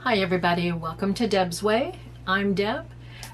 Hi everybody, welcome to Deb's Way. I'm Deb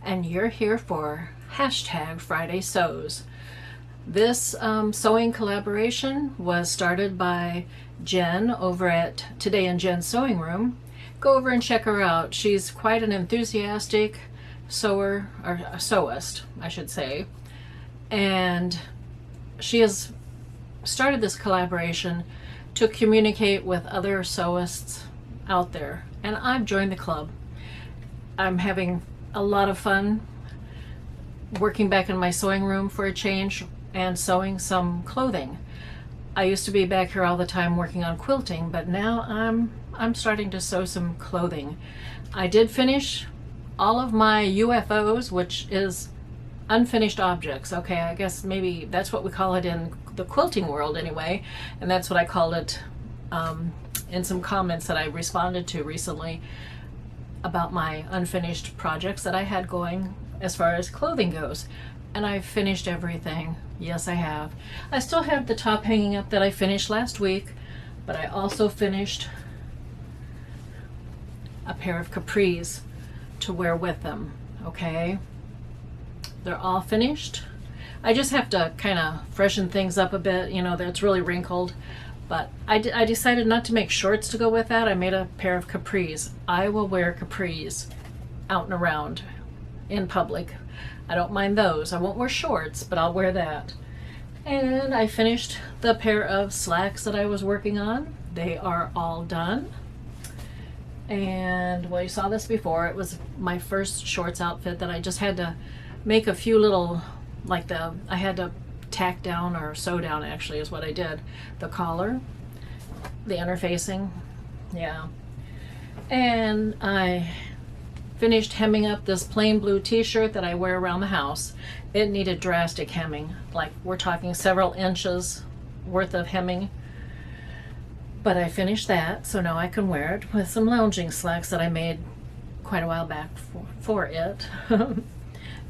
and you're here for hashtag Friday Sews. This sewing collaboration was started by Jen over at Today in Jen's Sewing Room. Go over and check her out. She's quite an enthusiastic sewer, or a sewist, I should say. And she has started this collaboration to communicate with other sewists out there. And I've joined the club. I'm having a lot of fun working back in my sewing room for a change and sewing some clothing. I used to be back here all the time working on quilting, but now I'm starting to sew some clothing. I did finish all of my UFOs, which is unfinished objects. Okay, I guess maybe that's what we call it in the quilting world anyway, and that's what I call it in some comments that I responded to recently about my unfinished projects that I had going as far as clothing goes. And I've finished everything. Yes, I have. I still have the top hanging up that I finished last week, but I also finished a pair of capris to wear with them. Okay, they're all finished. I just have to kind of freshen things up a bit. You know, it's really wrinkled. But I decided not to make shorts to go with that. I made a pair of capris. I will wear capris out and around in public. I don't mind those. I won't wear shorts, but I'll wear that. And I finished the pair of slacks that I was working on. They are all done. And well, you saw this before. It was my first shorts outfit that I just had to make a few little, I had to tack down, or sew down actually is what I did. The collar, the interfacing, yeah. And I finished hemming up this plain blue t-shirt that I wear around the house. It needed drastic hemming, like we're talking several inches worth of hemming. But I finished that, so now I can wear it with some lounging slacks that I made quite a while back for it.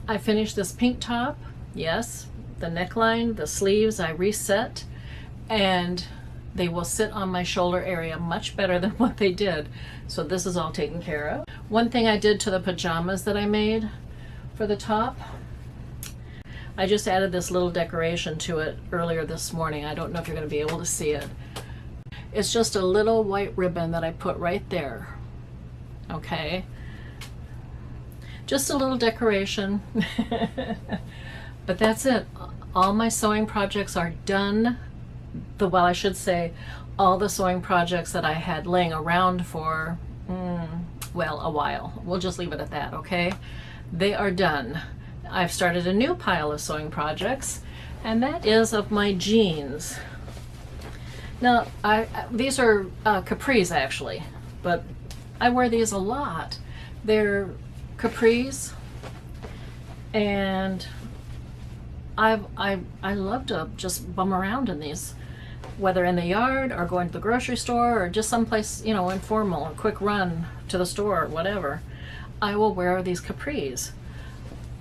I finished this pink top, yes. The neckline, the sleeves, I reset, and they will sit on my shoulder area much better than what they did. So this is all taken care of. One thing I did to the pajamas that I made for the top, I just added this little decoration to it earlier this morning. I don't know if you're going to be able to see it. It's just a little white ribbon that I put right there. Okay? Just a little decoration. But that's it. All my sewing projects are done. Well, I should say all the sewing projects that I had laying around for, well, a while. We'll just leave it at that, okay? They are done. I've started a new pile of sewing projects, and that is of my jeans. Now, these are capris actually, but I wear these a lot. They're capris, and I love to just bum around in these, whether in the yard or going to the grocery store or just someplace, you know, informal, a quick run to the store or whatever. I will wear these capris,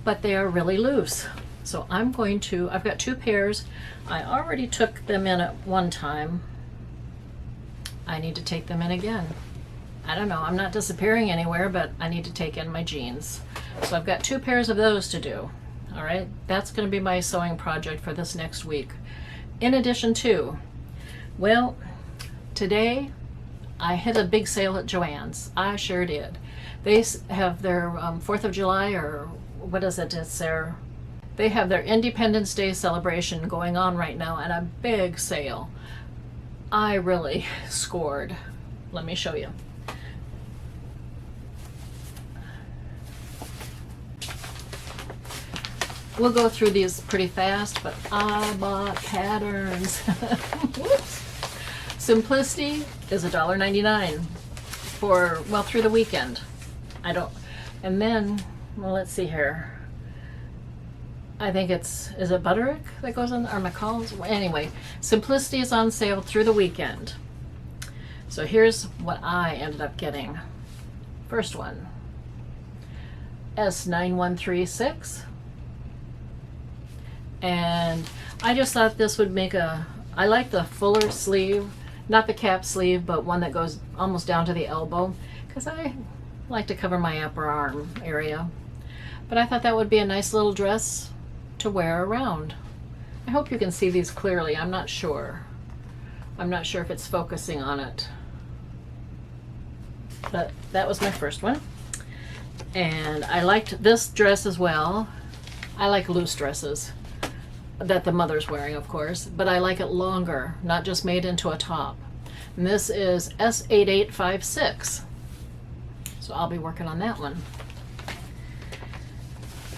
but they are really loose. So I've got two pairs. I already took them in at one time. I need to take them in again. I don't know, I'm not disappearing anywhere, but I need to take in my jeans. So I've got two pairs of those to do. All right, that's going to be my sewing project for this next week. In addition to, well, today I hit a big sale at JoAnn's. I sure did. They have their 4th of July, or what is it? They have their Independence Day celebration going on right now, and a big sale. I really scored. Let me show you. We'll go through these pretty fast, but I bought patterns. Simplicity is $1.99 for, well, through the weekend. And then, well, let's see here. I think is it Butterick that goes on, or McCall's? Anyway, Simplicity is on sale through the weekend. So here's what I ended up getting. First one, S9136. And I just thought this would make I like the fuller sleeve, not the cap sleeve, but one that goes almost down to the elbow, because I like to cover my upper arm area. But I thought that would be a nice little dress to wear around. I hope you can see these clearly. I'm not sure. I'm not sure if it's focusing on it. But that was my first one. And I liked this dress as well. I like loose dresses that the mother's wearing, of course, but I like it longer, not just made into a top. And this is S8856. So I'll be working on that one.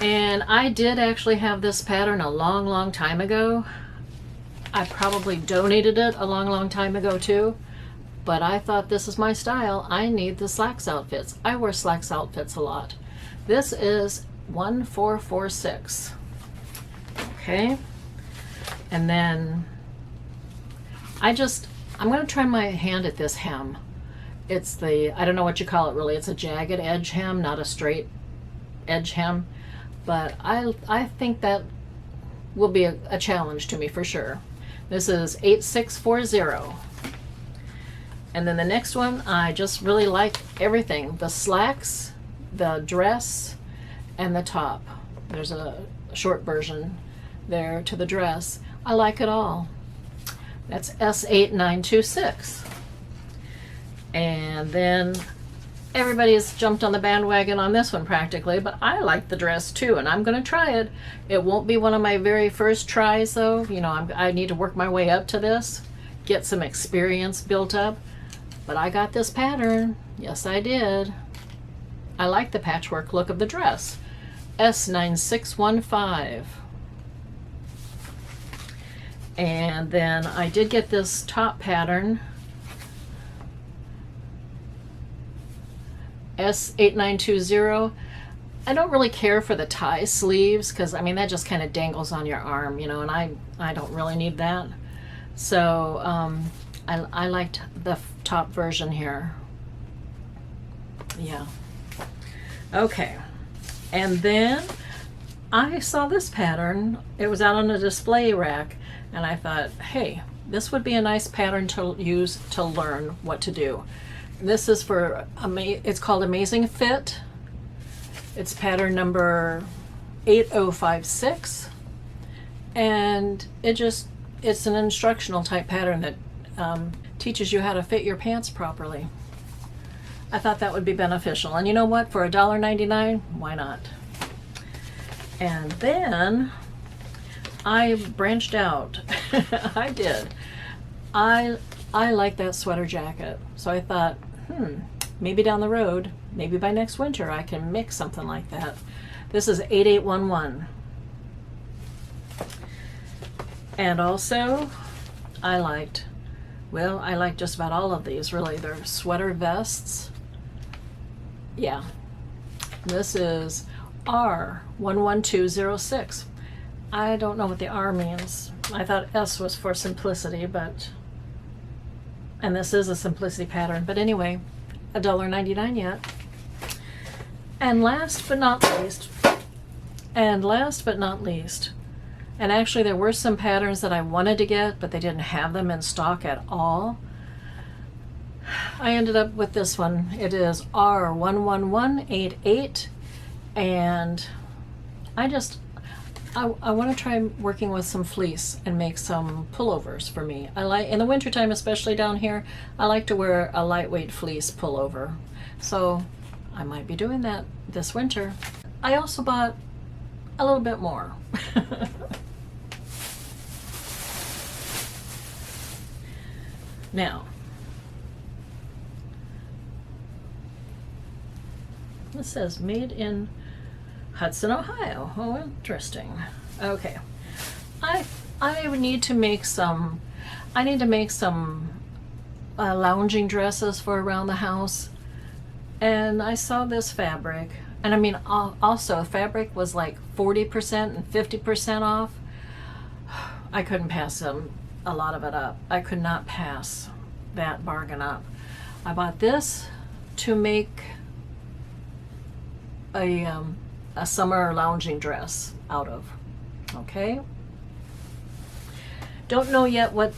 And I did actually have this pattern a long time ago. I probably donated it a long time ago too, but I thought this is my style. I need the slacks outfits. I wear slacks outfits a lot. This is 1446. Okay. And then I'm going to try my hand at this hem. It's the, I don't know what you call it really. It's a jagged edge hem, not a straight edge hem. But I think that will be a challenge to me for sure. This is 8640. And then the next one, I just really like everything. The slacks, the dress, and the top. There's a short version there to the dress. I like it all. That's S8926. And then everybody's jumped on the bandwagon on this one practically, but I like the dress too, and I'm going to try it. It won't be one of my very first tries though. You know, I need to work my way up to this, get some experience built up. But I got this pattern. Yes, I did. I like the patchwork look of the dress. S9615. And then I did get this top pattern. S8920. I don't really care for the tie sleeves because I mean that just kind of dangles on your arm, you know, and I don't really need that. So I liked the top version here. Yeah. Okay. And then I saw this pattern. It was out on a display rack, and I thought, hey, this would be a nice pattern to use to learn what to do. This is for, it's called Amazing Fit. It's pattern number 8056. And it's an instructional type pattern that teaches you how to fit your pants properly. I thought that would be beneficial. And you know what? For $1.99, why not? And then I branched out. I did. I like that sweater jacket. So I thought, maybe down the road, maybe by next winter, I can mix something like that. This is 8811. And also, I like just about all of these, really. They're sweater vests. Yeah. This is R11206. I don't know what the R means. I thought S was for simplicity, but... And this is a simplicity pattern. But anyway, $1.99 yet. And last but not least, and actually there were some patterns that I wanted to get, but they didn't have them in stock at all. I ended up with this one. It is R11188, and I want to try working with some fleece and make some pullovers for me. I like, in the wintertime, especially down here, I like to wear a lightweight fleece pullover. So I might be doing that this winter. I also bought a little bit more. Now, this says made in Hudson, Ohio. Oh, interesting. Okay. I need to make some lounging dresses for around the house. And I saw this fabric. And I mean, also fabric was like 40% and 50% off. I couldn't pass a lot of it up. I could not pass that bargain up. I bought this to make a summer lounging dress out of. Okay. Don't know yet what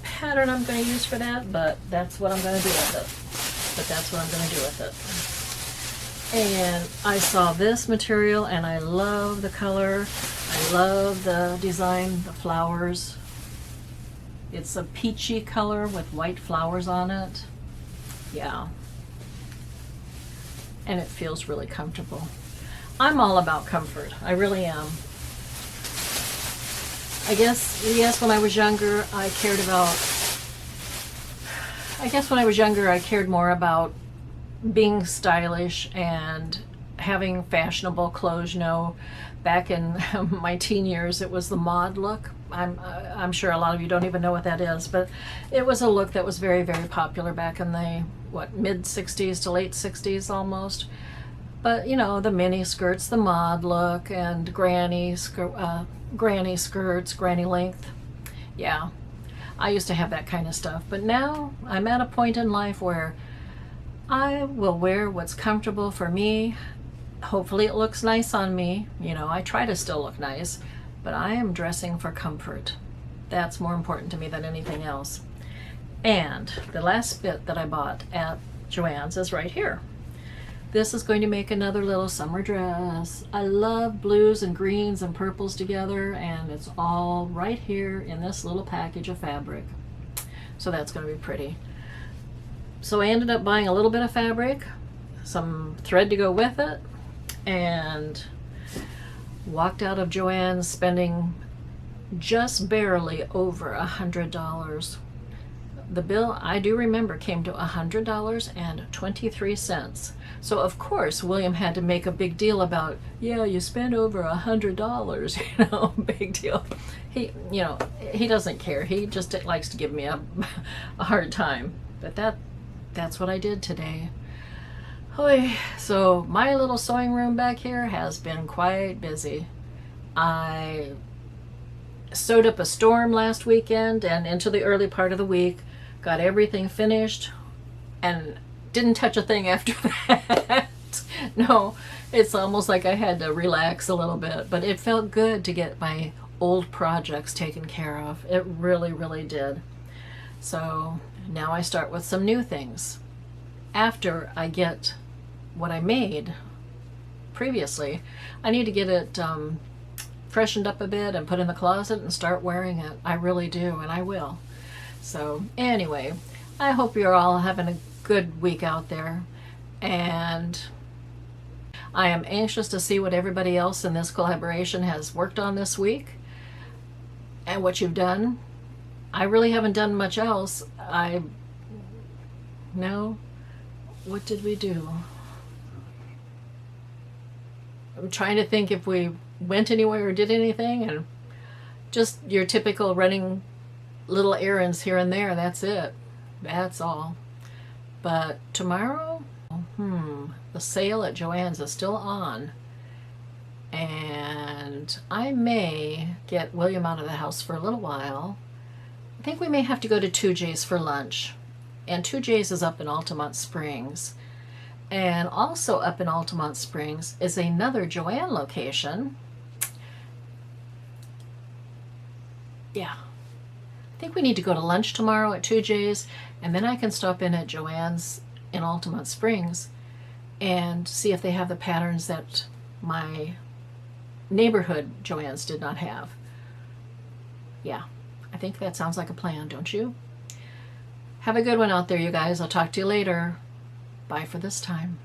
pattern I'm going to use for that, but that's what I'm going to do with it. but that's what I'm going to do with it. And I saw this material and I love the color. I love the design, the flowers. It's a peachy color with white flowers on it. Yeah. And it feels really comfortable. I'm all about comfort. I really am. I guess when I was younger, I cared more about being stylish and having fashionable clothes. You know, back in my teen years, it was the mod look. I'm sure a lot of you don't even know what that is, but it was a look that was very, very popular back in the mid 60s to late 60s almost. But you know, the mini skirts, the mod look, and granny skirts, granny length. Yeah, I used to have that kind of stuff, but now I'm at a point in life where I will wear what's comfortable for me. Hopefully it looks nice on me. You know, I try to still look nice, but I am dressing for comfort. That's more important to me than anything else. And the last bit that I bought at JoAnn's is right here. This is going to make another little summer dress. I love blues and greens and purples together, and it's all right here in this little package of fabric. So that's going to be pretty. So I ended up buying a little bit of fabric, some thread to go with it, and walked out of JoAnn's spending just barely over $100. The bill, I do remember, came to $100.23. So of course William had to make a big deal about, yeah, you spent over $100, you know, big deal. He, you know, he doesn't care. He just likes to give me a hard time. But that's what I did today. Oy. So my little sewing room back here has been quite busy. I sewed up a storm last weekend and into the early part of the week, got everything finished, and didn't touch a thing after that. No, it's almost like I had to relax a little bit, but it felt good to get my old projects taken care of. It really, really did. So now I start with some new things. After I get what I made previously, I need to get it freshened up a bit and put in the closet and start wearing it. I really do, and I will. So anyway, I hope you're all having a good week out there, and I am anxious to see what everybody else in this collaboration has worked on this week and what you've done. I really haven't done much else. What did we do? I'm trying to think if we went anywhere or did anything, and just your typical running little errands here and there. That's it. That's all. But tomorrow, the sale at JoAnn's is still on, and I may get William out of the house for a little while. I think we may have to go to 2J's for lunch, and 2J's is up in Altamont Springs. And also up in Altamont Springs is another JoAnn location. Yeah. I think we need to go to lunch tomorrow at 2J's, and then I can stop in at JoAnn's in Altamont Springs and see if they have the patterns that my neighborhood JoAnn's did not have. Yeah, I think that sounds like a plan, don't you? Have a good one out there, you guys. I'll talk to you later. Bye for this time.